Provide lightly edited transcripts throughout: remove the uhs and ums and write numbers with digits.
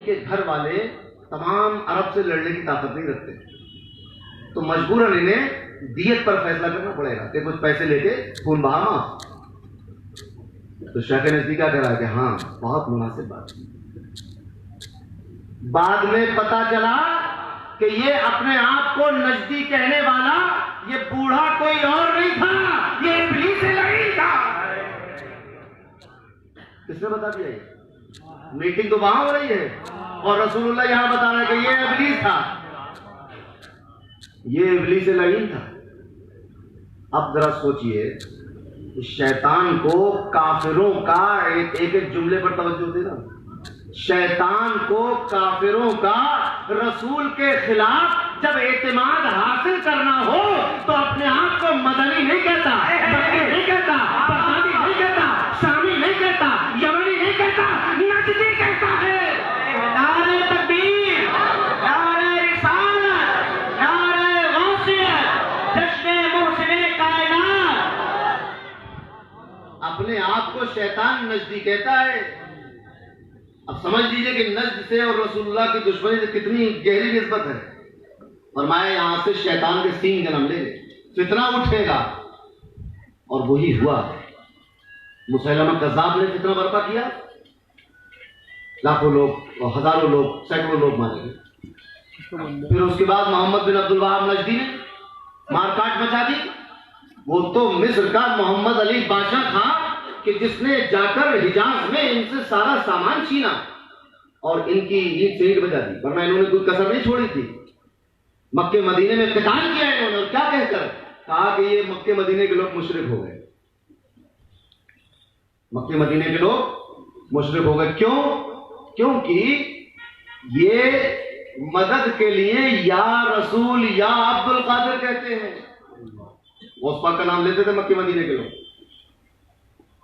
के घर वाले तमाम अरब से लड़ने की ताकत नहीं रखते, तो मजबूरन इन्हें दियत पर फैसला करना पड़ेगा कि कुछ पैसे लेके खून बहाना। तो शाह नजदी क्या करा कि हाँ बहुत मुनासिब बात। बाद में पता चला कि ये अपने आप को नजदी कहने वाला ये बूढ़ा कोई और नहीं था, ये इब्लीस लईन था। किसने बता दिया? ये मीटिंग तो वहां हो रही है और रसूलुल्लाह यहां बता रहे कि ये इब्लीस था, ये इब्लीस लईन था। अब जरा सोचिए, शैतान को काफिरों का एक जुमले पर तवज्जो देना। शैतान को काफिरों का रसूल के खिलाफ जब एतमाद हासिल करना हो तो अपने आप को मदनी नहीं कहता, मक्की नहीं कहता, बगदादी नहीं कहता, शामी नहीं कहता, यमनी नहीं कहता, नजदी कहता है। नारे तकबीर, नारे रिसालत, नारे गौसियत, जश्न मुहसिने कायनात। अपने आप को शैतान नजदी कहता है। अब समझ लीजिए कि नज्द से और रसूलुल्लाह की दुश्मनी से कितनी गहरी निस्बत है। और मैं यहां से शैतान के सींग जन्म लेंगे, फितना उठेगा। और वही हुआ। मुसैलमा कज़्ज़ाब ने फितना बर्पा किया, लाखों लोग और हजारों लोग, सैकड़ों लोग मारे गए। फिर उसके बाद मोहम्मद बिन अब्दुल वहाब नजदी ने मारकाट मचा दी। वो तो मिस्र का मोहम्मद अली बादशाह था कि जिसने जाकर हिजाज में इनसे सारा सामान छीना और इनकी ईंट से ईंट बजा दी, वरना इन्होंने कोई कसर नहीं छोड़ी थी। मक्के मदीने में क़िताल किया इन्होंने, और क्या कहकर कहा कि ये मक्के मदीने के लोग मुशरिक हो गए। मक्के मदीने के लोग मुशरिक हो गए। क्यों? क्योंकि ये मदद के लिए या रसूल या अब्दुल कादिर कहते हैं। उस पाक का नाम लेते थे मक्के मदीने के लोग,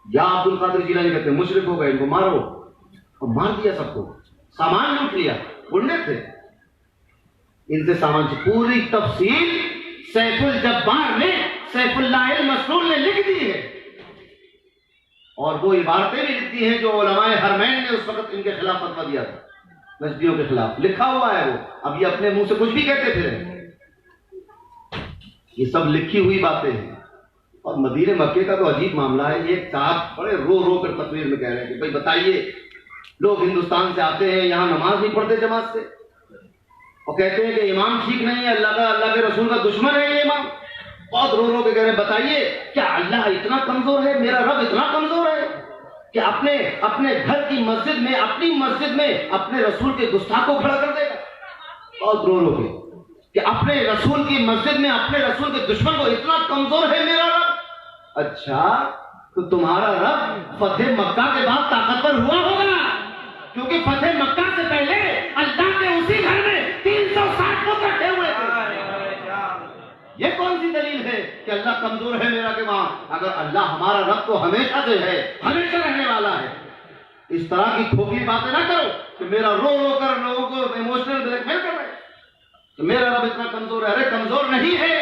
या अब्दुल कादिर जिलानी कहते हैं। मुशरिक हो गए, इनको मारो। और मार दिया सबको, सामान लूट लिया। उड़ने थे इनसे सामान से। पूरी तफसील सैफुल जब्बार ने, सैफुल्लाह मसरूल ने लिख दी है। और वो इबारतें भी लिखती हैं जो उलमाए हरमैन ने उस वक्त इनके खिलाफ फतवा दिया था, नजदियों के खिलाफ लिखा हुआ है वो। अब ये अपने मुंह से कुछ भी कहते थे, ये सब लिखी हुई बातें हैं। और मदीने मक्के का तो अजीब मामला है। ये साहब बड़े रो रो कर तकरीर में कह रहे हैं कि भाई बताइए, लोग हिंदुस्तान से आते हैं, यहाँ नमाज नहीं पढ़ते जमात से, और कहते हैं कि इमाम ठीक नहीं है, अल्लाह के रसूल का दुश्मन है ये इमाम। बहुत रो रो के कह रहे हैं बताइए क्या अल्लाह इतना कमजोर है, मेरा रब इतना कमजोर है कि अपने घर की मस्जिद में, अपनी मस्जिद में अपने रसूल के गुस्ताख को खड़ा कर देगा। बहुत रो रो के कि अपने रसूल की मस्जिद में अपने रसूल के दुश्मन को इतना कमजोर है मेरा रब। अच्छा, तो तुम्हारा रब फतेह मक्का के बाद ताकतवर हुआ होगा, क्योंकि फतेह मक्का से पहले अल्लाह के उसी घर में 360 पुत्र रखे हुए थे। ये कौन सी दलील है कि अल्लाह कमजोर है मेरा के वहां? अगर अल्लाह हमारा रब तो हमेशा से है, हमेशा रहने वाला है। इस तरह की खोखली बातें ना करो कि मेरा रो रो कर लोगों को इमोशनल ब्लैकमेल कर रहे हैं तो मेरा रब इतना कमजोर है। अरे कमजोर नहीं है।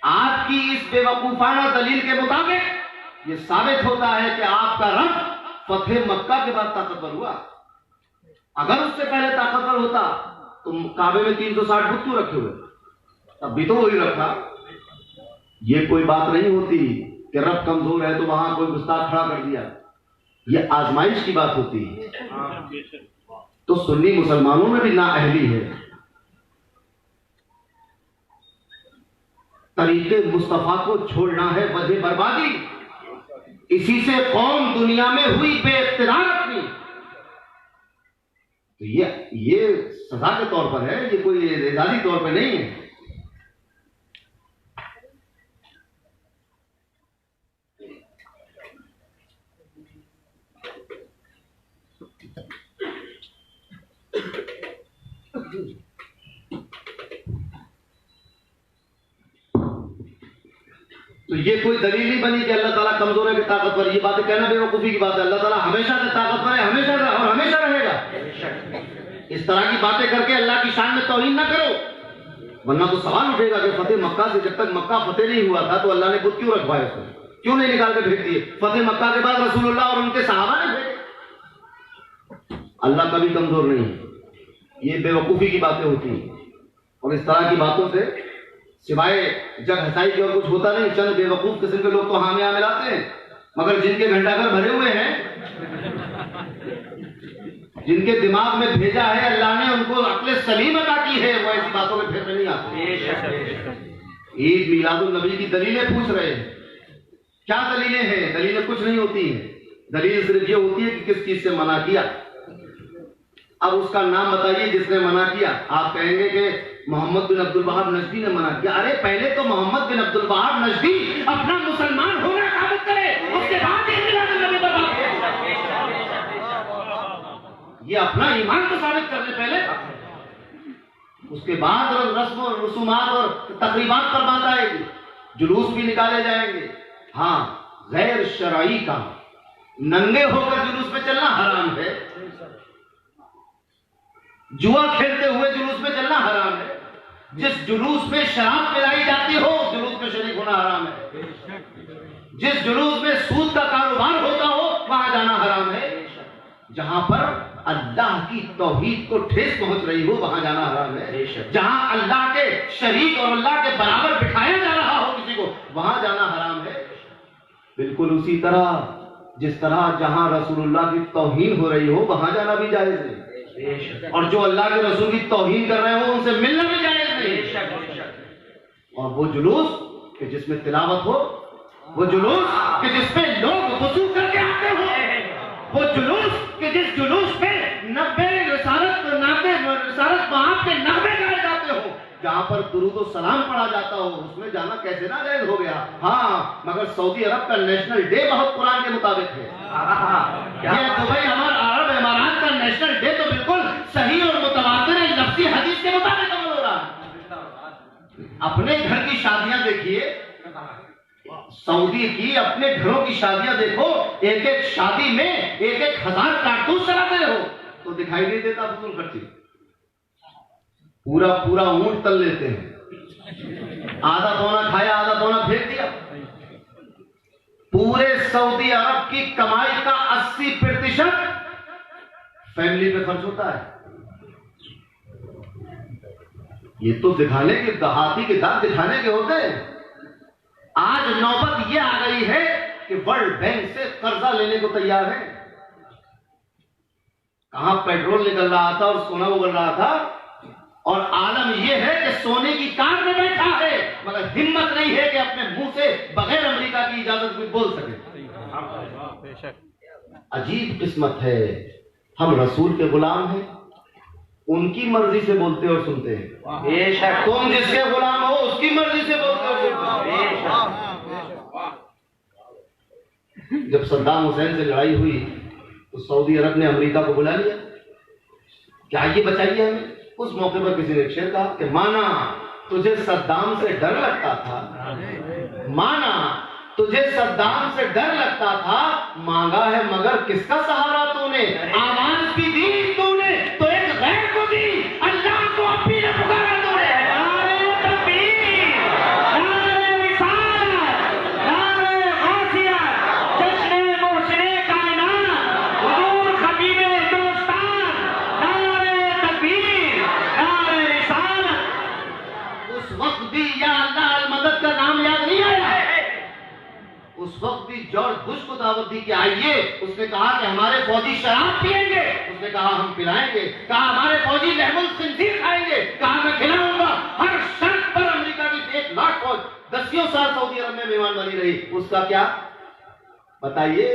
आपकी इस बेवकूफाना दलील के मुताबिक ये साबित होता है कि आपका रब फतेह मक्का के बाद ताकतवर हुआ। अगर उससे पहले ताकतवर होता तो काबे में 360 बुत क्यों रखे हुए? तब भी तो वही रखा। ये कोई बात नहीं होती कि रब कमजोर है तो वहां कोई गुस्ताख खड़ा कर दिया। ये आजमाइश की बात होती है। तो सुन्नी मुसलमानों में भी नाअहली है। तरीके मुस्तफा को छोड़ना है वजह बर्बादी। इसी से कौम दुनिया में हुई बेइख्तियार अपनी। तो ये सजा के तौर पर है, ये कोई एजाजी तौर पर नहीं है। तो ये कोई दलील नहीं बनी कि अल्लाह ताला कमजोर है कि ताकतवर। ये बातें कहना बेवकूफी की बात है। अल्लाह ताला हमेशा से ताकतवर है, हमेशा और हमेशा रहेगा। इस तरह की बातें करके अल्लाह की शान में तौहीन ना करो, वरना तो सवाल उठेगा कि फतेह मक्का से, जब तक मक्का फतेह नहीं हुआ था तो अल्लाह ने बुत क्यों रखवाए उसको? क्यों नहीं निकाल के भेज दिए? फतेह मक्का के बाद रसूलुल्लाह और उनके सहाबा ने भेजे। अल्लाह कभी कमजोर नहीं है। ये बेवकूफ़ी की बातें होती हैं और इस तरह की बातों से सिवाय जग हंसाई की और कुछ होता नहीं। चंद बेवकूफ किस्म के लोग तो हाँ में हाँ मिलाते हैं, मगर जिनके घंटाघर भरे हुए हैं, जिनके दिमाग में भेजा है अल्लाह ने, उनको अक्ल सलीम अता की है, वो ऐसी बातों में फिर में नहीं आते। ईद मिलादुन नबी की दलीलें पूछ रहे हैं, क्या दलीलें हैं? दलीलें कुछ नहीं होती हैं। दलील सिर्फ ये होती है कि किस चीज से मना किया। अब उसका नाम बताइए जिसने मना किया। आप कहेंगे कि मोहम्मद बिन अब्दुल वहाब नजदी ने मना किया। अरे पहले तो मोहम्मद बिन अब्दुल वहाब नजदी अपना मुसलमान होना साबित करे, उसके बाद नबी पर बात करे। ये अपना ईमान तो साबित कर ले पहले, उसके बाद रस्म और रसूमात और तकरीबात पर बात आएगी, जुलूस भी निकाले जाएंगे। हाँ, गैर शरई का नंगे होकर जुलूस में चलना हराम है, जुआ खेलते हुए जुलूस में चलना हराम है, जिस जुलूस में शराब पिलाई जाती हो उस जुलूस में शरीक होना हराम है, जिस जुलूस में सूद का कारोबार होता हो वहां जाना हराम है, जहां पर अल्लाह की तौहीद को ठेस पहुंच रही हो वहां जाना हराम है, जहां अल्लाह के शरीक और अल्लाह के बराबर बिठाया जा रहा हो किसी को वहां जाना हराम है। बिल्कुल उसी तरह जिस तरह जहां रसूलुल्लाह की तौहीन हो रही हो वहां जाना भी जायज नहीं, और जो अल्लाह के रसूल की तौहीन कर रहे हो उनसे मिलना भी जायज नहीं। और वो जुलूस कि जिसमें तिलावत हो, वो जुलूस कि जिसमें लोग वुज़ू करके आते हो, वो जुलूस कि जिस जुलूस में 90 रिसालत वहां के नगमे गाए जाते हो, जहां पर दुरूद और सलाम पढ़ा जाता हो, उसमें जाना कैसे ना जायज हो गया। हाँ, मगर सऊदी अरब का नेशनल डे बहुत कुरान के मुताबिक है। ये दुबई हमारा अरब इमारात का नेशनल डे तो बिल्कुल सही और मुतवातिर लफ्ज़ी हदीस के मुताबिक अमल हो रहा है। अपने घर की शादियां देखिए, सऊदी की अपने घरों की शादियां देखो, एक एक शादी में 1,000 कारतूस चलाते हो तो दिखाई नहीं देता फजूल खर्ची। पूरा पूरा ऊंट तल लेते हैं, आधा पौना खाया आधा पौना फेंक दिया। पूरे सऊदी अरब की कमाई का 80% फैमिली पे खर्च होता है। ये तो दिखाने के, हाथी के दांत दिखाने के होते हैं। आज नौबत ये आ गई है कि वर्ल्ड बैंक से कर्जा लेने को तैयार है। कहां पेट्रोल निकल रहा था और सोना उगल रहा था, और आलम यह है कि सोने की कार में बैठा है, मगर हिम्मत नहीं है कि अपने मुंह से बगैर अमेरिका की इजाजत कोई बोल सके। अजीब किस्मत है, हम रसूल के गुलाम हैं, उनकी मर्जी से बोलते और सुनते हैं। तुम जिसके गुलाम हो उसकी मर्जी से बोलते और सुनते हो। जब सद्दाम हुसैन से लड़ाई हुई तो सऊदी अरब ने अमेरिका को बुला लिया कि आइए बचाइए हमें। उस मौके पर किसी ने शेर कहा कि माना तुझे सद्दाम से डर लगता था, माना तुझे सद्दाम से डर लगता था, मांगा है मगर किसका सहारा तूने, आवाज भी दी तूने तो एक गैर को दी, अल्लाह को अपनी ने पुकारा तूने। नारे तकबीर, नारे रिसालत, नारे गासियत, जश्न मोहसिने कायनात, हुजूर खतीब हिंदुस्तान, नारे तकबीर, नारे रिसालत। उस वक्त भी या अल्लाह अल मदद का नाम याद नहीं आया। उस वक्त भी जॉर्ज बुश को दावत दी कि आइए। उसने कहा कि हमारे फौजी शराब पिएंगे, उसने कहा हम पिलाएंगे, कहा हमारे फौजी लहमुल खिंजीर खाएंगे, कहा मैं खिलाऊंगा। हर शर्त पर अमेरिका की 1 लाख फौज 10 साल सऊदी अरब में मेहमानबानी रही। उसका क्या बताइए।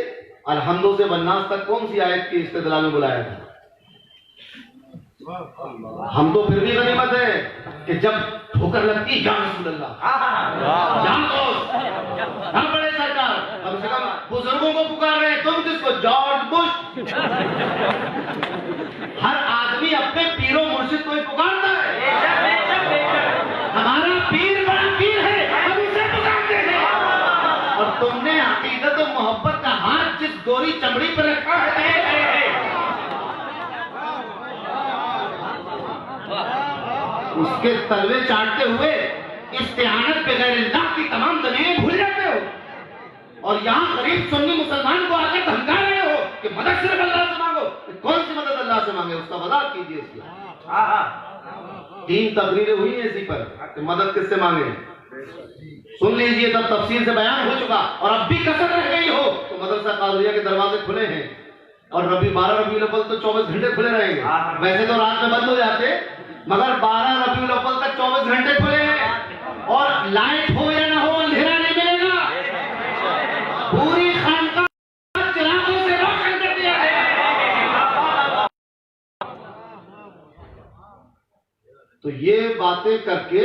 अलहम्दो से वन्नास तक कौन सी आयत की इस्तेदलाल में बुलाया था? हम तो फिर भी गनीमत है कि जब ठोकर लगती या रसूलल्लाह, हम बड़े सरकार, कम से कम बुजुर्गों को पुकार रहे हैं, तुम किसको? George Bush. हर आदमी अपने पीरों मुर्शिद को ही पुकारता है। हमारा पीर बड़ा पीर है, हम उसे पुकारते हैं। और तुमने अकीदत और मोहब्बत का हाथ जिस गोरी चमड़ी पर रखा है, उसके तलवे चाटते हुए इस्तेआनत पे गैर अल्लाह की तमाम दलीलें भूल जाते हो। और यहाँ गरीब सुन्नी मुसलमान को आकर धमका रहे हो कि मदद सिर्फ अल्लाह से मांगो। कौन सी मदद अल्लाह अल्लाह से मांगे, उसका मजाक कीजिए इसलिए। 3 तकरीरें हुई हैं इसी पर कि मदद किससे मांगे, सुन लीजिए, तब तफसील से बयान हो चुका। और अब भी कसर रह गई हो तो मदरसा कादरिया के दरवाजे खुले हैं, और 12 रबीउल अव्वल तो 24 घंटे खुले रहेंगे। वैसे तो रात में बंद हो जाते, मगर 12 रबीउल अव्वल तक 24 घंटे खुले हैं, और लाइट हो या ना हो अंधेरा नहीं मिलेगा। पूरी खानकाह चिरागों से रोशन कर दिया गया। तो ये बातें करके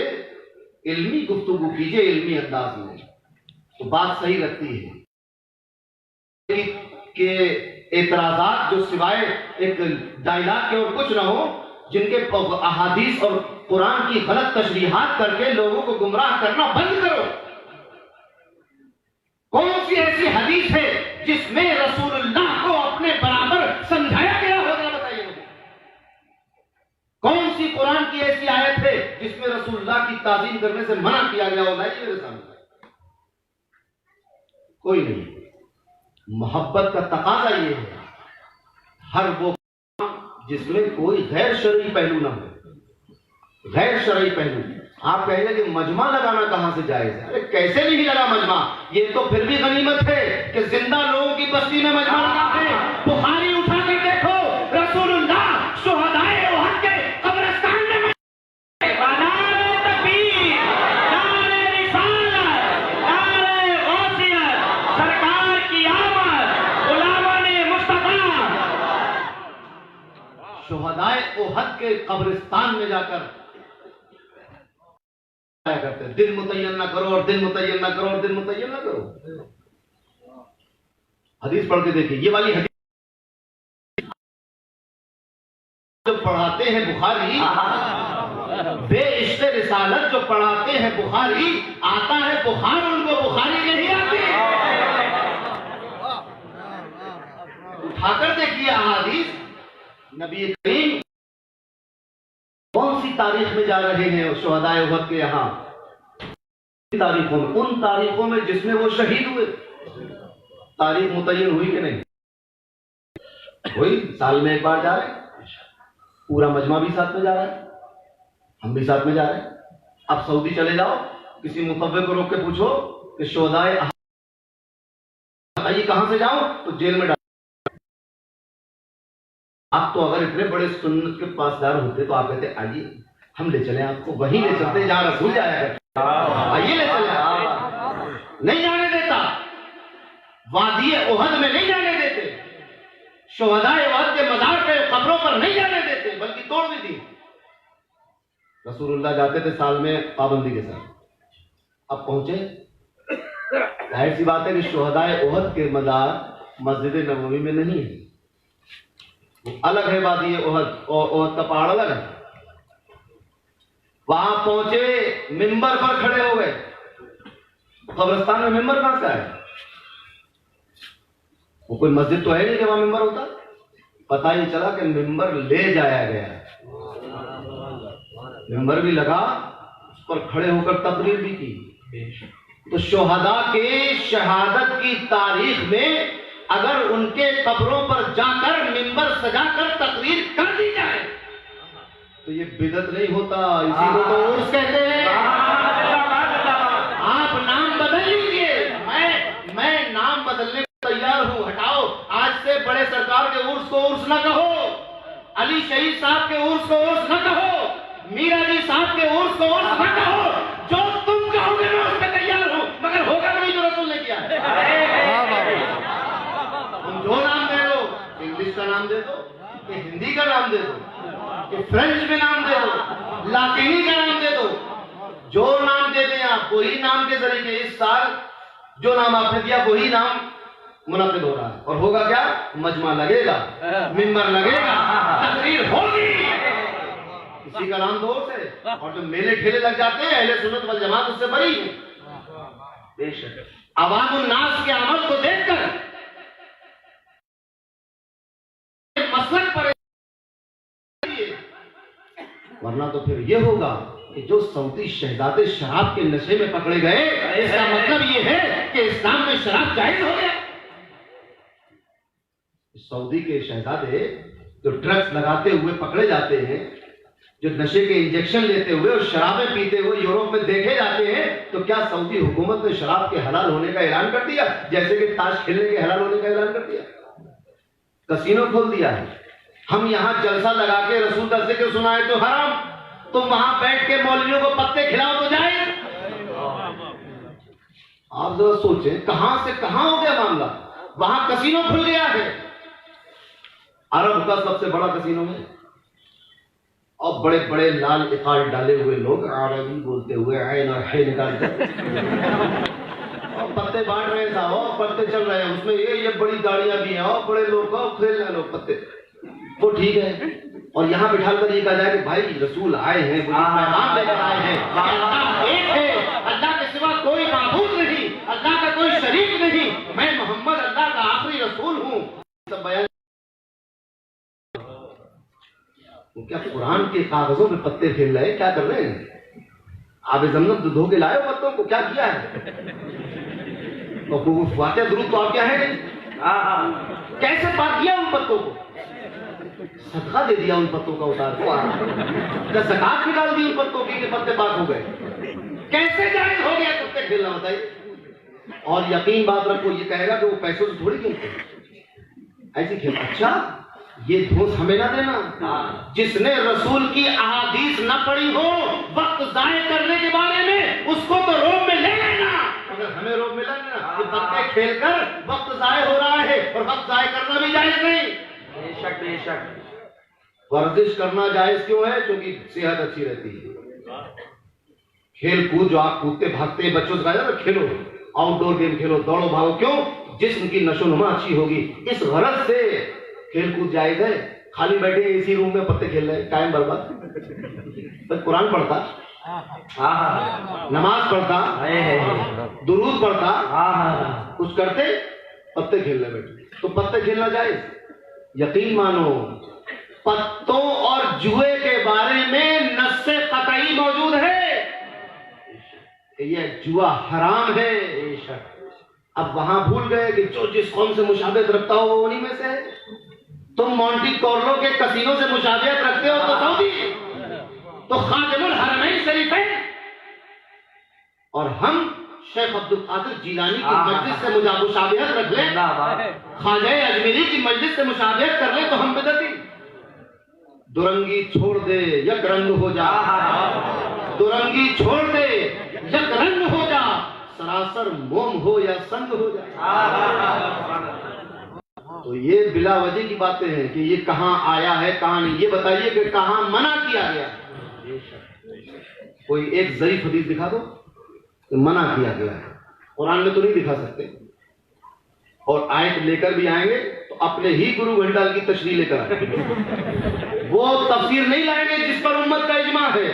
इल्मी गुफ्तगू कीजिए, इल्मी अंदाज में, तो बात सही लगती है। कि एतराजात जो सिवाय एक डायलॉग के और कुछ ना हो, जिनके अहादीस और कुरान की गलत तशरीहात करके लोगों को गुमराह करना बंद करो। कौन सी ऐसी हदीस है जिसमें रसूलुल्लाह को अपने बराबर समझाया गया होगा, बताइए मुझे। कौन सी कुरान की ऐसी आयत है जिसमें रसूलुल्लाह की ताज़ीम करने से मना किया गया होगा, ये मेरे सामने कोई नहीं। मोहब्बत का तकाजा ये है, हर वो जिसमें कोई गैर शरई पहलू ना हो। गैर शरई पहलू, आप कहेंगे कि मजमा लगाना कहां से जायज है? अरे कैसे नहीं लगा मजमा, ये तो फिर भी गनीमत है कि जिंदा लोगों की बस्ती में मजमा लगाते हैं। बुखारी उठा कर देखो, रसूलुल्लाह शुहदाए उहद के कब्रिस्तान में सरकार की आमद, गुलामाने मुस्तफा, शुहदाए उहद के कब्रिस्तान में जाकर करते, दिन मुतय्यन ना करो और दिन मुतय्यन ना करो और दिन मुतय्यन ना करो। हदीस पढ़ के देखिए, ये वाली हदीस जो पढ़ाते हैं बुखारी, बेइश्ते रिसालत जो पढ़ाते हैं बुखारी, आता है बुखार, उनको बुखारी नहीं आती। उठाकर देखिए अहादीस, नबी करीम कौन सी तारीख में जा रहे हैं शुहदाए उहद के यहाँ, तारीखों में, उन तारीखों में जिसमें वो शहीद हुए। तारीख मुतय्यन हुई कि नहीं हुई? साल में एक बार जा रहे, पूरा मजमा भी साथ में जा रहा है, हम भी साथ में जा रहे हैं। अब सऊदी चले जाओ, किसी मुतव्वे को रोक के पूछो कि शुहदाए बताइए कहां से जाओ, तो जेल में डाल। आप तो अगर इतने बड़े सुन्नत के पासदार होते तो आप कहते आइए हम ले चले आपको, वहीं ले चलते जहां रसूल जाया करते, आइए ले चले। नहीं जाने देता, वादी उहद में नहीं जाने देते, शुहदाए उहद के मजार पे कब्रों पर नहीं जाने देते, बल्कि तोड़ भी दी। रसूलुल्लाह जाते थे साल में पाबंदी के साथ। अब पहुंचे, जाहिर सी बात है कि शुहदाए उहद के मजार मस्जिद नबवी में नहीं है, अलग है, वादी उहद का पहाड़ अलग है। वहां पहुंचे, मिंबर पर खड़े हो गए। कब्रिस्तान में मिंबर कहां का है? वो कोई मस्जिद तो है नहीं कि वहां मिंबर होता। पता ही चला कि मिंबर ले जाया गया, मिंबर भी लगा, उस पर खड़े होकर तकरीर भी की। तो शुहदा के शहादत की तारीख में अगर उनके कब्रों पर जाकर मिंबर सजाकर तकरीर कर दी जाए तो ये बिदअत नहीं होता, इसी को तो उर्स कहते हैं। आप नाम बदल लीजिए, मैं नाम बदलने को तैयार हूं, हटाओ। आज से बड़े सरकार के उर्स को उर्स न कहो, अली शहीद साहब के उर्स को उर्स न कहो, मीरा जी साहब के उर्स को उर्स न कहो। जो तुम कहोगे मैं उस पर तैयार हूं, मगर होगा नहीं जो रसूल ने किया है। तुम जो नाम दे दो, इंग्लिश का नाम दे दो, कि हिंदी का नाम दे दो, कि फ्रेंच में नाम दे दो, लातीनी का नाम दे दो, जो नाम दे दें आप, वही नाम के जरिए इस साल जो नाम आपने दिया वही नाम मुनाफिद हो रहा है। और होगा क्या? मजमा लगेगा, मिंबर लगेगा, तकरीर होगी, इसी का नाम दोष है। और जो मेले ठेले लग जाते हैं, अहले सुन्नत वल जमात उससे बरी है। बेशक अवामुन नास के अमल को देखकर मसलक पर, वरना तो फिर ये होगा कि जो सऊदी शहजादे शराब के नशे में पकड़े गए, इसका मतलब ये है कि इस्लाम में शराब जायज हो गया। सऊदी के शहजादे जो ड्रग्स लगाते हुए पकड़े जाते हैं, जो नशे के इंजेक्शन लेते हुए और शराबें पीते हुए यूरोप में देखे जाते हैं, तो क्या सऊदी हुकूमत ने शराब के हलाल होने का ऐलान कर दिया, जैसे कि ताश खेलने के हलाल होने का ऐलान कर दिया? कसीनो खोल दिया है। हम यहाँ जलसा लगा के रसूल का जिक्र सुनाए तो हराम, तुम वहां बैठ के मौलवियों को पत्ते खिलाओ तो जाए। आप जरा सोचें, कहां से कहां हो गया मामला। वहां कसीनो खुल गया है, अरब का सबसे बड़ा कसीनो है, और बड़े बड़े लाल इकाल डाले हुए लोग अरबी बोलते हुए आयन और है निकालते और पत्ते बांट रहे हैं, और पत्ते चल रहे हैं, उसमें ये बड़ी गाड़ियां भी हैं और बड़े लोग खेल रहे लोग पत्ते, वो ठीक है। और यहाँ बिठा कर ये कहा जाए कि भाई रसूल आए हैं, पैगाम लेकर आए हैं, अल्लाह एक है, अल्लाह के सिवा कोई माबूद नहीं, अल्लाह का कोई शरीक नहीं, मैं मोहम्मद अल्लाह का आखिरी रसूल हूँ। सब बयान क्या कुरान के कागजों में पत्ते खेल रहे हैं? क्या कर रहे हैं? आप जमजम धो के लाए पत्तों को, क्या किया है? तो वाक़या दुरूद तो आप क्या है नहीं, कैसे पाक किया उन पत्तों को? सदका दे दिया उन पत्तों का उतार को, क्या ज़कात निकाल दी उन पत्तों की कि पत्ते पाक हो गए? कैसे जायज हो गया पत्ते खेलना, बताइए। और यकीन बात रखो, ये कहेगा कि वो पैसों से थोड़ी खेलते, ऐसे खेल। अच्छा, ये दोष हमें ना देना। जिसने रसूल की अहादीस न पढ़ी हो वक्त जाये करने के बारे में, उसको तो रोब में ले लेना। अगर हमें रोब में ले लेना कि पत्ते खेलकर वक्त जाये हो रहा है, और वक्त जाये करना भी जायज नहीं। बेशक बेशक वर्जिश करना जायज क्यों है? क्योंकि सेहत अच्छी रहती है। खेल कूद जो आप कूदते भागते बच्चों से कहा जाता है खेलो, आउटडोर गेम खेलो, दौड़ो भागो, क्यों? जिस्म की नशोनुमा अच्छी होगी, इस गरज से खेल कूद जायज है। खाली बैठे इसी रूम में पत्ते खेल रहे, टाइम बर्बाद। तो कुरान पढ़ता, नमाज पढ़ता, दुरूद पढ़ता, कुछ करते, पत्ते खेलने बैठे, तो पत्ते खेलना जायज। यकीन मानो, पत्तों और जुए के बारे में नस्से कतई मौजूद है, यह जुआ हराम है। अब वहां भूल गए कि जो जिस कौम से मुशाबिहत रखता हो वो उन्हीं में से है। तुम मोंटी कार्लो के कसीनो से मुशाबिहत रखते हो तो सऊदी, तो खातिमुल हरमैन शरीफैन, और हम शेख अब्दुल कादिर जिलानी की मजलिस से मुशाबिहत रख ले, ख्वाजा अजमेरी की मजलिस से मुशाबिहत कर ले, तो हम बिदअती। दुरंगी छोड़ दे यक रंग हो जा, दुरंगी छोड़ दे यक रंग हो जा, सरासर मोम हो या संग हो जा। तो ये बिला वजह की बातें हैं कि ये कहां आया है कहां नहीं। ये बताइए कि कहां मना किया गया? कोई एक ज़रीफ हदीस दिखा दो कि मना किया गया है। कुरान में तो नहीं दिखा सकते, और आयत लेकर भी आएंगे तो अपने ही गुरु घंटाल की तशरीह लेकर आएंगे। वो तफसीर नहीं लाएंगे जिस पर उम्मत का इजमा है।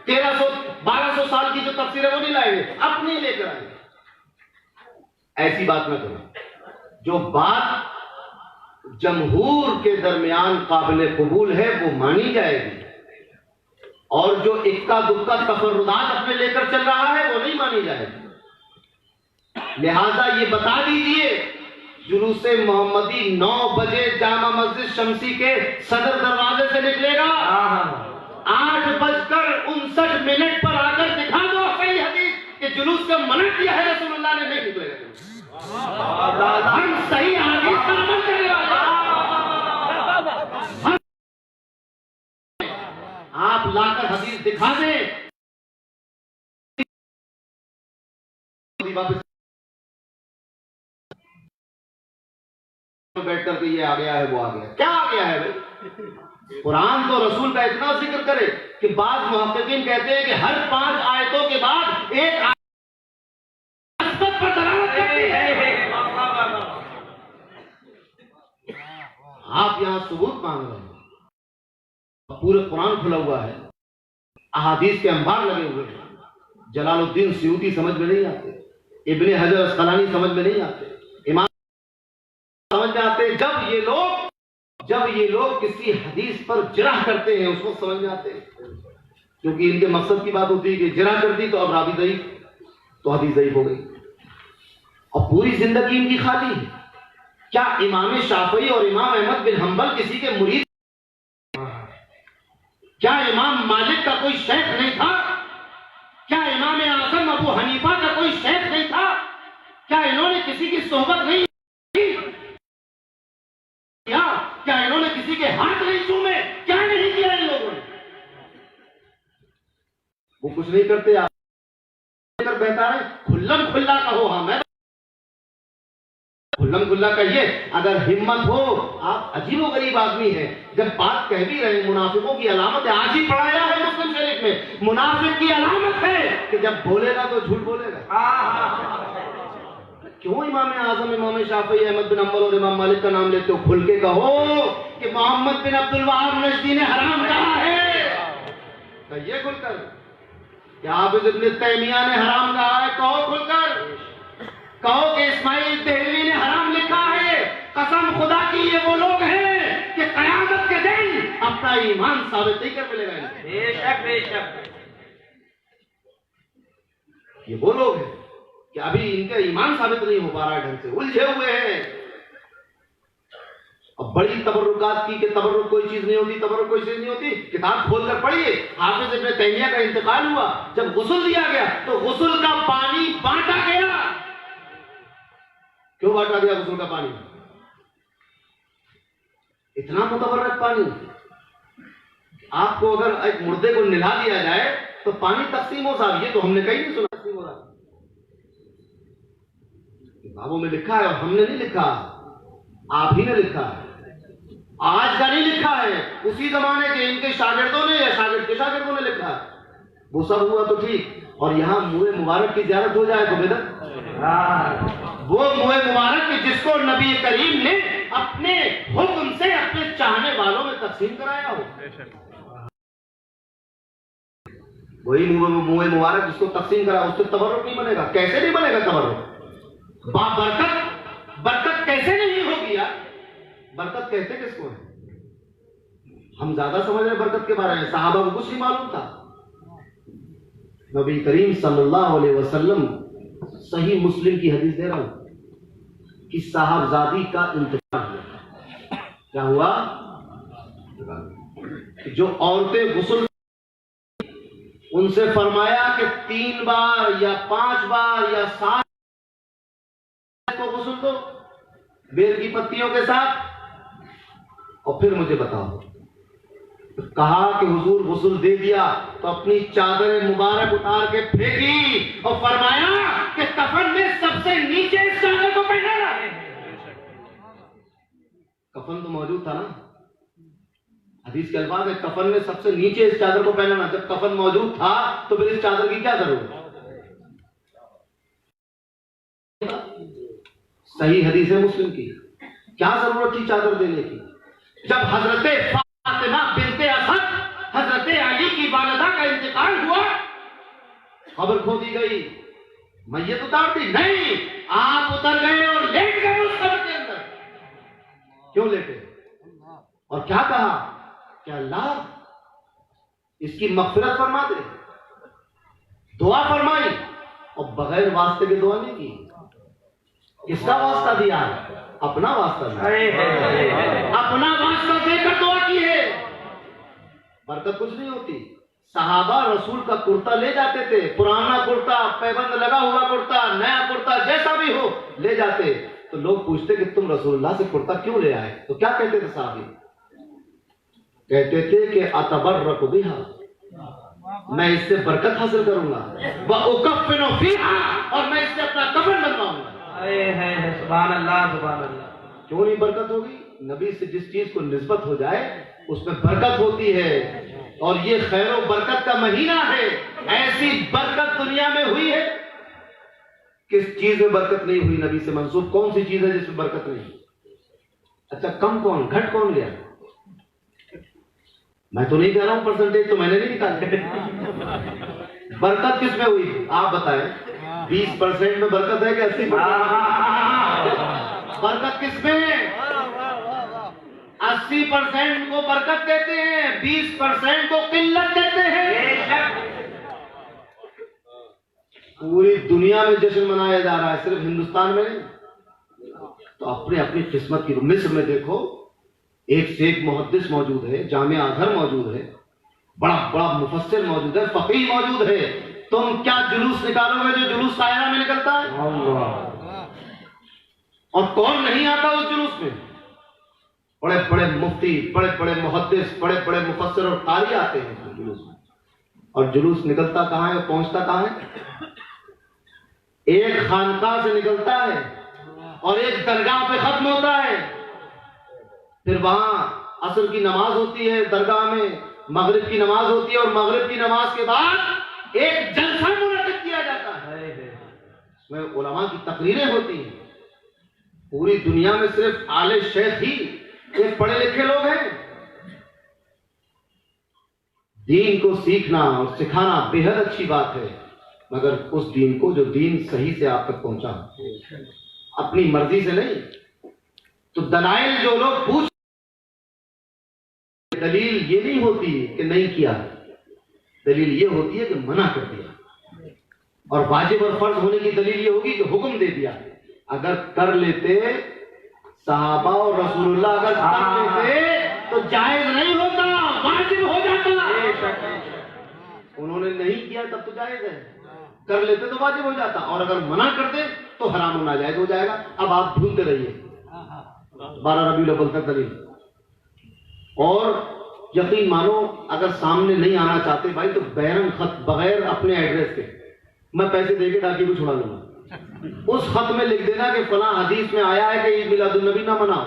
1300-1200 साल की जो तफसीर है वो नहीं लाएंगे, अपनी लेकर आएंगे। ऐसी बात न करो। जो बात जमहूर के दरमियान काबिल कबूल है वो मानी जाएगी, और जो इक्का दुक्का तफर्रुदात अपने लेकर चल रहा है वो नहीं मानी जाएगी। लिहाजा ये बता दीजिए, जुलूसे मोहम्मदी 9 बजे जामा मस्जिद शमसी के सदर दरवाजे से निकलेगा। 8:59 पर आकर दिखा दो सही हदीस कि जुलूस का मना किया है रसूलुल्लाह ने, नहीं निकलेगा। हम सही हदीस का अमल करने वाले, आप लाकर हदीस दिखा दें, बैठ करके ये आ गया है वो आ गया, क्या आ गया है भाई? कुरान तो रसूल का इतना जिक्र करे कि बाद मुहक्किकीन कहते हैं कि हर 5 आयतों के बाद एक आयत पर दलालत करती है। आप यहां सबूत मांग रहे हैं, पूरे कुरान खुला हुआ है, अहादीस के अंबार लगे हुए हैं। जलालुद्दीन सयूती समझ में नहीं आते, इब्ने हजर अस्कलानी समझ में नहीं आते, इमाम समझ में आते जब ये लोग किसी हदीस पर जिरह करते हैं, उसको समझ में आते हैं। क्योंकि इनके मकसद की बात होती है कि जिरह कर दी तो अब रावी ज़ईफ़, तो हदीस ज़ईफ़ हो गई, और पूरी जिंदगी इनकी खाली है। क्या इमाम शाफई और इमाम अहमद बिन हंबल किसी के मुरीद मालिक का कोई शेख नहीं था? क्या इमाम आज़म अबू हनीफा का कोई शेख नहीं था? क्या इन्होंने किसी की सोहबत नहीं की? क्या इन्होंने किसी के हाथ नहीं चूमे? क्या नहीं किया इन लोगों ने? वो कुछ नहीं करते। आप बेहतर है खुल्लम खुल्ला कहो। हाँ, मैं खुल्लम खुल्ला कहिए। अगर हिम्मत हो, आप अजीबो गरीब आदमी है, जब बात कह भी रहे मुनाफिकों की अलामत है, आज ही पढ़ाया है मुस्लिम शरीफ में, मुनाफिक की अलामत है कि जब बोलेगा तो झूठ बोलेगा। क्यों इमाम आजम, इमाम शाफी, अहमद बिन हंबल और इमाम मालिक का नाम लेते हो? खुल के कहो कि मोहम्मद बिन अब्दुल वहाब नजदी ने हराम कहा है। कहिए खुलकर। क्या हाफिज इब्न तैमिया ने हराम कहा है? कहो खुलकर। कहो कि इस्माइल देहलवी ने हराम लिखा है। कसम खुदा की ये वो लोग हैं कि कयामत के दिन अपना ईमान साबित नहीं कर मिलेगा। बेशक बेशक ये वो लोग हैं कि अभी इनका ईमान साबित नहीं हो पा रहा है, ढंग से उलझे हुए हैं। अब बड़ी तबर्रुकात की कि तबर्रुक कोई चीज नहीं होती, तबर्रुक कोई चीज नहीं होती। किताब खोलकर पढ़िए। हाफिज इब्न तैमिया का इंतकाल हुआ, जब गुस्ल दिया गया तो गुस्ल का पानी बांटा गया। क्यों बांटा गया गुस्ल का पानी? इतना मुतबर्रक पानी। आपको अगर एक मुर्दे को निला दिया जाए तो पानी तकसीम हो साहब, ये तो हमने कहीं नहीं सुना तकसीम हो रहा। किताबों में लिखा है और हमने नहीं लिखा, आप ही ने लिखा है। आज का नहीं लिखा है, उसी जमाने के इनके शागिर्दों ने या शागिर्द के शागिर्दों ने लिखा है। वो सब हुआ तो ठीक, और यहाँ मुँह मुबारक की ज़ियारत हो जाए तो बेदत। वो मुँह मुबारक की जिसको नबी करीम ने अपने हुक्म से अपने चाहने वालों में तकसीम कराया हो, वही मुँह मुबारक जिसको तकसीम करा, उससे तबर्रुक नहीं बनेगा। कैसे नहीं बनेगा तबर्रुक? बरकत कैसे नहीं होगी यार? बरकत कहते किसको है? हम ज्यादा समझ रहे बरकत के बारे में, साहबा को कुछ नहीं मालूम था। नबी करीम सल्लल्लाहु अलैहि वसल्लम, सही मुस्लिम की हदीस दे रहा हूं कि साहबजादी का इंतकाल हुआ। क्या हुआ? जो औरतें गुस्ल, उनसे फरमाया कि 3 बार या 5 बार या 7 को गुस्ल दो बेर की पत्तियों के साथ, और फिर मुझे बताओ। कहा कि हुजूर गुस्ल दे दिया तो अपनी चादर मुबारक उतार के फेंकी और फरमाया कि कफन में सबसे नीचे इस चादर को पहनाना। कफन तो मौजूद था ना, हदीस के अल्फाज है कफन में सबसे नीचे इस चादर को पहनाना। जब कफन मौजूद था तो फिर इस चादर की क्या जरूरत? सही हदीस है मुस्लिम की। क्या जरूरत थी चादर देने की? जब हजरत फातिमा बिनते असद, हजरत अली की वालिदा का इंतकाल हुआ, खबर खो दी गई, मैयत उतार दी नहीं, आप उतर गए और लेट गए उस कब्र के अंदर। क्यों लेटे? और क्या कहा? क्या अल्लाह इसकी मग़फ़िरत फरमा दे, दुआ फरमाई, और बगैर वास्ते की दुआ नहीं की। किसका वास्ता दिया? अपना वास्ता दिया, अपना वास्ता देकर दुआ की है। बरकत कुछ नहीं होती। सहाबा रसूल का कुर्ता ले जाते थे, पुराना कुर्ता, पैबंद लगा हुआ कुर्ता, नया कुर्ता, जैसा भी हो ले जाते। तो लोग पूछते कि तुम रसूलुल्लाह से कुर्ता क्यों ले आए? तो क्या कहते थे साहबी? कहते थे कि अतबर्रकु बिहा, मैं इससे बरकत हासिल करूंगा, व उकफ्फिनु फीहा, और मैं इससे अपना कफन बनवाऊंगा। सुभान अल्लाह, सुभान अल्लाह। क्यों नहीं बरकत होगी? नबी से जिस चीज को निस्बत हो जाए उसमें बरकत होती है, और ये खैर और बरकत का महीना है। ऐसी बरकत दुनिया में हुई है? किस चीज में बरकत नहीं हुई नबी से मंसूब? कौन सी चीज है जिसमें बरकत नहीं? अच्छा, कम कौन, घट कौन गया? मैं तो नहीं कह रहा हूं परसेंटेज, तो मैंने नहीं निकाला। बरकत किस में हुई आप बताएं? 20% में बरकत है कि 80%? बरकत किस में? 80% को बरकत देते हैं, 20% को किल्लत देते हैं। पूरी दुनिया में जश्न मनाया जा रहा है, सिर्फ हिंदुस्तान में नहीं। तो अपने अपनी किस्मत की। मिस्र में देखो, एक से एक मुहद्दिस मौजूद है, जामिया अज़हर मौजूद है, बड़ा बड़ा मुफस्सिर मौजूद है, फकीह मौजूद है, तुम क्या जुलूस निकालोगे जो जुलूस कायरा में निकलता है? और कौन नहीं आता उस जुलूस में? बड़े बड़े मुफ्ती, बड़े बड़े मुहद्दिस, बड़े बड़े मुफस्सिर और कारी आते हैं उस जुलूस में। और जुलूस निकलता कहाँ है और पहुंचता कहाँ है? एक खानकाह से निकलता है और एक दरगाह पे खत्म होता है। फिर वहां असर की नमाज होती है, दरगाह में मगरिब की नमाज होती है और मगरिब की नमाज के बाद एक जलसा मुनक्किद किया जाता है। इसमें उलमा की तकरीरें होती हैं। पूरी दुनिया में सिर्फ आले शेख ही एक पढ़े लिखे लोग हैं। दीन को सीखना और सिखाना बेहद अच्छी बात है, मगर उस दीन को जो दीन सही से आप तक पहुंचा, अपनी मर्जी से नहीं। तो दलाइल जो लोग पूछ, दलील ये नहीं होती कि नहीं किया, दलील ये होती है कि मना कर दिया। और वाजिब और फर्ज होने की दलील ये होगी कि हुक्म दे दिया। अगर कर लेते सहाबा और रसूलुल्लाह, अगर कर लेते तो जायज नहीं होता, वाजिब हो जाता। उन्होंने नहीं किया तब तो जायज है, कर लेते तो वाजिब हो जाता, और अगर मना कर दे तो हराम और नाजायज हो जाएगा। अब आप ढूंढते रहिए 12 रबीउल अव्वल तक दलील। और यकीन मानो, अगर सामने नहीं आना चाहते भाई तो बैरन खत बगैर अपने एड्रेस के, मैं पैसे देके डाकी को छुड़ा लूंगा, उस खत में लिख देना कि फला हदीस में आया है कि ईद मिलादुन नबी ना मनाओ।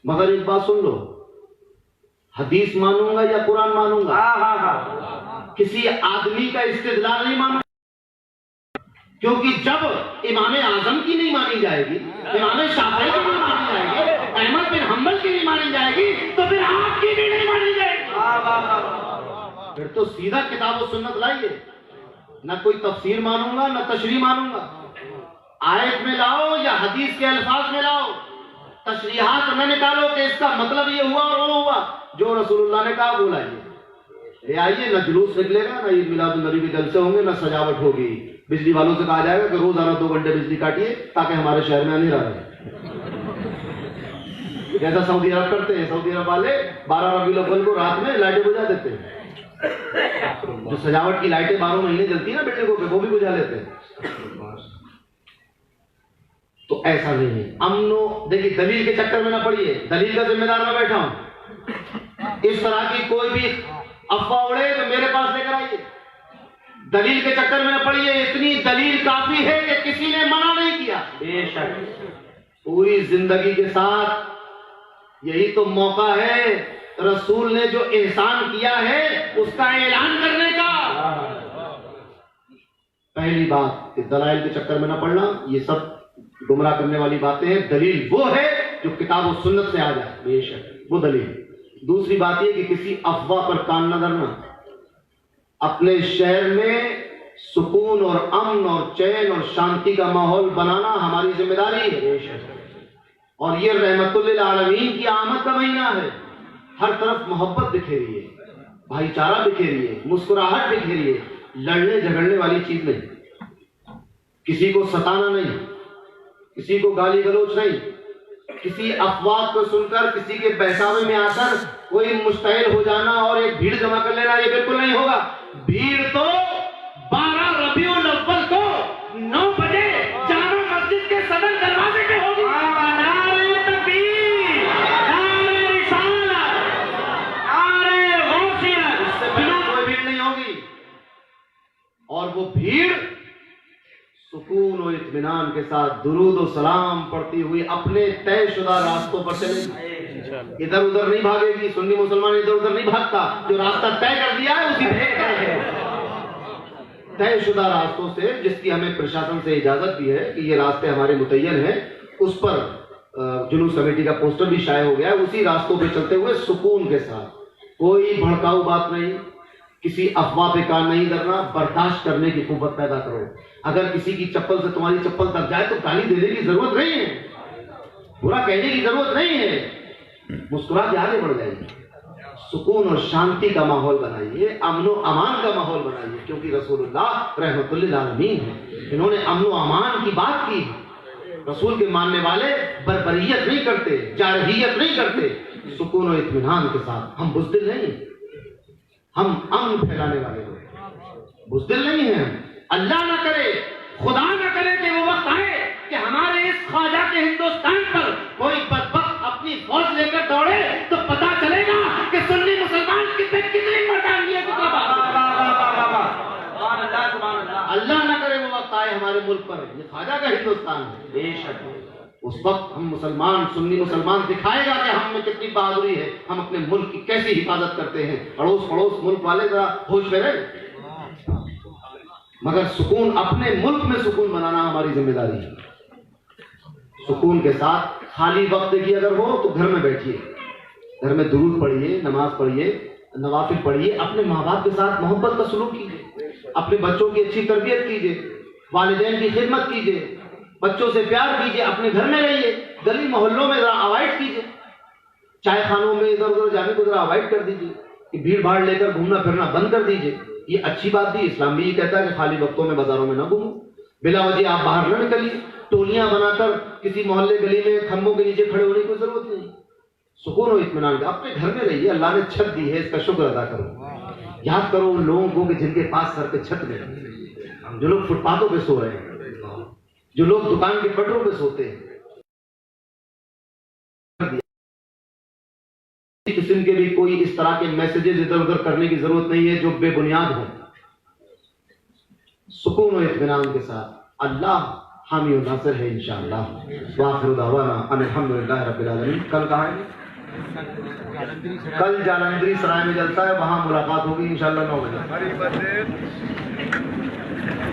मगर एक बात सुन लो, हदीस मानूंगा या कुरान मानूंगा? किसी आदमी का इस्तिदलाल नहीं मानूंगा। क्योंकि जब इमाम आजम की नहीं मानी जाएगी, इमाम शाफी की नहीं मानी जाएगी, अहमद बिन हम्बल की नहीं मानी जाएगी, तो फिर आपकी भी नहीं मानी जाएगी। फिर तो सीधा किताब और सुन्नत लाइए। न कोई तफसीर मानूंगा न तशरीह मानूंगा। आयत में लाओ या हदीस के अल्फाज में लाओ, तशरीहात न निकालो कि इसका मतलब ये हुआ और वो हुआ। जो रसूलुल्लाह ने कहा वो लाइए, ले आइए। न जुलूस निकलेगा, न ईद मिलादुन नबी के जलसे होंगे, न सजावट होगी। बिजली वालों से कहा जाएगा कि रोजाना 2 घंटे बिजली काटिए ताकि हमारे शहर में अंधेरा रहे। जैसा सऊदी अरब करते हैं, सऊदी अरब वाले 12 रबीउल अव्वल को रात में लाइटें बुझा देते हैं। जो सजावट की लाइटें 12 महीने जलती है ना बिल्डिंगों पे, वो भी बुझा लेते हैं। तो ऐसा नहीं है। अमनो, देखिए दलील के चक्कर में ना पड़िए, दलील का जिम्मेदार मैं बैठा हूं। इस तरह की कोई भी अफवाह उड़े तो मेरे पास लेकर आइए। दलील के चक्कर में न पड़िए, इतनी दलील काफी है कि किसी ने मना नहीं किया। बेशक पूरी जिंदगी के साथ यही तो मौका है रसूल ने जो एहसान किया है उसका ऐलान करने का। पहली बात कि दलाइल के चक्कर में न पड़ना, ये सब गुमराह करने वाली बातें हैं। दलील वो है जो किताब और सुन्नत से आ जाए, बेशक वो दलील। दूसरी बात यह कि किसी अफवाह पर कान न धरना। अपने शहर में सुकून और अमन और चैन और शांति का माहौल बनाना हमारी जिम्मेदारी है। और ये रहमतुल्लिल आलमीन की आमद का महीना है। हर तरफ मोहब्बत बिखेरी है, भाईचारा बिखेरी है, मुस्कुराहट बिखेरी है। लड़ने झगड़ने वाली चीज नहीं, किसी को सताना नहीं, किसी को गाली गलौज नहीं, किसी अफवाह को सुनकर किसी के बहकावे में आकर कोई मुश्तइल हो जाना और एक भीड़ जमा कर लेना, ये बिल्कुल नहीं होगा। भीड़ तो 12 रबीउल अव्वल को 9 बजे जामा मस्जिद के सदर दरवाजे पे होगी। नारे तकबीर, नारे रिसालत, नारे गौसियत, इससे पहले कोई भीड़ नहीं होगी। और वो भीड़ सुकून और इत्मीनान के साथ दुरूद और सलाम पढ़ती हुई अपने तयशुदा रास्तों पर चलेगी। इधर उधर नहीं भागेगी। सुन्नी मुसलमान इधर उधर नहीं भागता, जो रास्ता तय कर दिया है उसी पे तयशुदा रास्तों से, जिसकी हमें प्रशासन से इजाजत भी है कि ये रास्ते हमारे मुतय्यन हैं, उस पर जुलूस कमेटी का पोस्टर भी शाये हो गया है। उसी रास्तों पे चलते हुए सुकून के साथ, कोई भड़काऊ बात नहीं, किसी अफवाह पे कान नहीं धरना, बर्दाश्त करने की कुव्वत पैदा करो। अगर किसी की चप्पल से तुम्हारी चप्पल तक जाए तो गाली देने की जरूरत नहीं है, बुरा कहने की जरूरत नहीं है, मुस्कुरा के आगे बढ़ जाइए। सुकून और शांति का माहौल बनाइए, अमन और अमान का माहौल बनाइए, क्योंकि रसूलुल्लाह रहमतुल्लिल आलमीन है। इन्होंने अमन और अमान की बात की। रसूल के मानने वाले बरबरियत नहीं करते, जारहियत नहीं करते, सुकून और इत्मीनान के साथ। हम बुज़दिल नहीं, हम अमन फैलाने वाले लोग, बुज़दिल नहीं हैं हम। अल्लाह ना करे, खुदा ना करे कि वो वक्त आए कि हमारे इस ख्वाजा के हिंदुस्तान पर कोई बदबख्त अपनी फौज लेकर दौड़े तो पता चलेगा कि सुन्नी मुसलमान कितनी मर्दानगी है। अल्लाह ना करे वो वक्त आए हमारे मुल्क पर, ये ख्वाजा का हिंदुस्तान है बेशक। उस वक्त हम मुसलमान, सुन्नी मुसलमान दिखाएगा कि हम में कितनी बहादुरी है, हम अपने मुल्क की कैसी हिफाजत करते हैं। अड़ोस पड़ोस मुल्क वाले जरा होश में रहे। मगर सुकून, अपने मुल्क में सुकून बनाना हमारी जिम्मेदारी है। सुकून के साथ खाली वक्त देखिए अगर हो तो घर में बैठिए, घर में दुरूद पढ़िए, नमाज पढ़िए, नवाफिल पढ़िए, अपने माँ बाप के साथ मोहब्बत का सलूक कीजिए, अपने बच्चों की अच्छी तरबियत कीजिए, वालिदैन की खिदमत कीजिए, बच्चों से प्यार कीजिए, अपने घर में रहिए, गली मोहल्लों में जरा अवॉइड कीजिए, चाय खानों में इधर उधर जाने को जरा अवॉइड कर दीजिए, कि भीड़ भाड़ लेकर घूमना फिरना बंद कर दीजिए। ये अच्छी बात भी, इस्लाम भी ये कहता है कि खाली वक्तों में बाजारों में ना घूमो, बिला वजह आप बाहर न निकलिए, टोलियां बनाकर किसी मोहल्ले गली में खंभों के नीचे खड़े होने की जरूरत नहीं। सुकून और इत्मीनान का अपने घर में रहिए। अल्लाह ने छत दी है, इसका शुक्र अदा करो। याद करो उन लोगों को कि जिनके पास सर पे छत नहीं, जो लोग फुटपाथों पे सो रहे हैं, जो लोग दुकान के पटरों पे सोते हैं। किस्म के भी कोई इस तरह के मैसेजेस इधर उधर करने की जरूरत नहीं है जो बेबुनियाद हो। सुकून और इत्मीनान के साथ अल्लाह हामी और नासिर है इंशाअल्लाह। वाखिर दावाना अल्हम्दुलिल्लाह रब्बिल आलमीन। कल कहाँ है? कल जालंधरी सराय में जलसा है, वहां मुलाकात होगी इंशाअल्लाह 9 बजे।